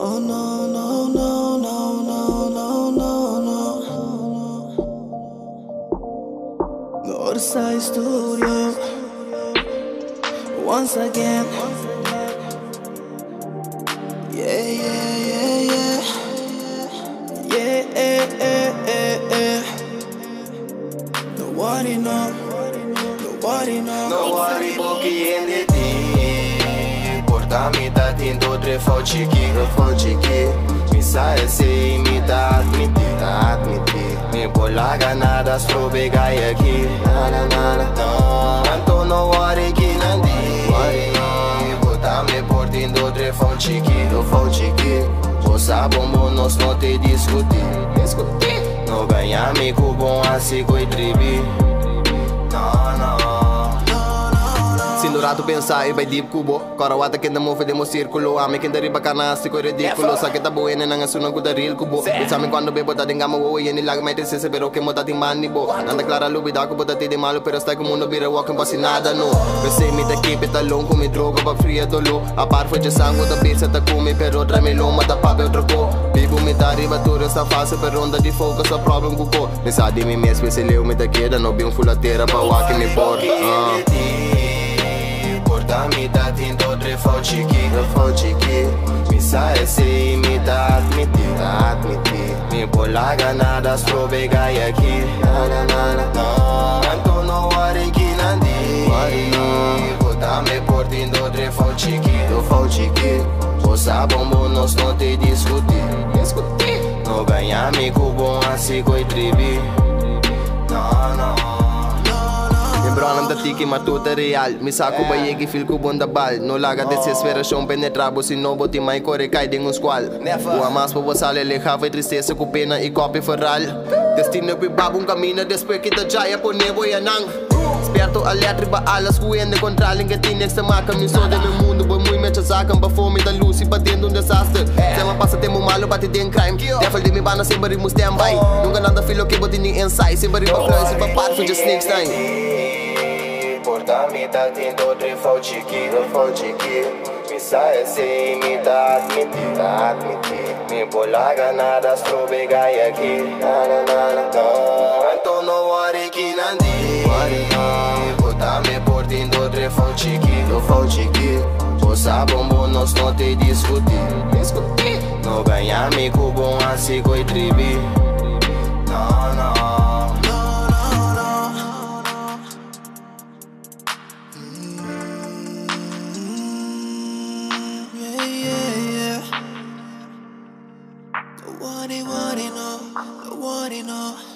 No, no, no, no, no, no, no, no, no. Northside Studio. Once again. Yeah, yeah, yeah, yeah. Yeah, Nobody know. Nobody know. Nobody pochi in di portami da tinto tre facci chi mi sa e sei mi da admiti mi bolla ganada strobe gai aquí no tanto no worry chi nandi portami portindo tre facci chi possa bombo nos no te discuti no ganhami cu bom assim coi tribi Sindurato pensar e vai deep cubo Karawata que não fazemos círculo Ame que deriva canasta e ridículo Sa que tá boa e não suna guda real cubo Pensame quando bebo tá dengama wo e ni lag mai te se pero que mota ti mani bo Nanda clara lubida cubo tá te de malo pero stai como no vira walking pasi nada no Pensei me da keep it alone come droga pa fria dolo A par foi de sangue da pizza tá come pero tra me loma da pape outro co Vivo me da rivatura sta fase per onda di focus a problem cuco Me sa di me mesmo se leu me da queda no bem fulateira pa wa que me porta Portami da tinto tre facci chi mi sa e sei mi da admiti mi bolla ganada strobe gai aquí no tanto no worry chi nandi portami portindo tre facci chi possa bombo nos no te discuti no ganhami cu bom assim coi tribi no Lembrando da tiki ma tudo é real Mi sa cu baie que fil cu bom da bal No laga desesperação penetrabo Se não boti mai core cai de um squal O amas po sale lejava tristeza cu pena e copi ferral Destino que babu caminho Depois que da jaya po nevo e anang Esperto alerta ba alas cuende contra que tem nesta marca Mi sou de meu mundo Boy muito me chasacan Ba fome da luz e batendo desastre Tema passa temo malo bate den crime Devil de mi bana sempre mu stand by Nunca nada filo que boti ni inside Sempre ba fly se ba par for just next time Portami da tinto tre facci chi mi sa e sei mi da admiti mi bolla ganada strobe gai aquí no tanto no worry chi nandi portami portindo tre facci chi possa bombo nos no te discuti no ganhami cu bom assim coi tribi no Nobody know.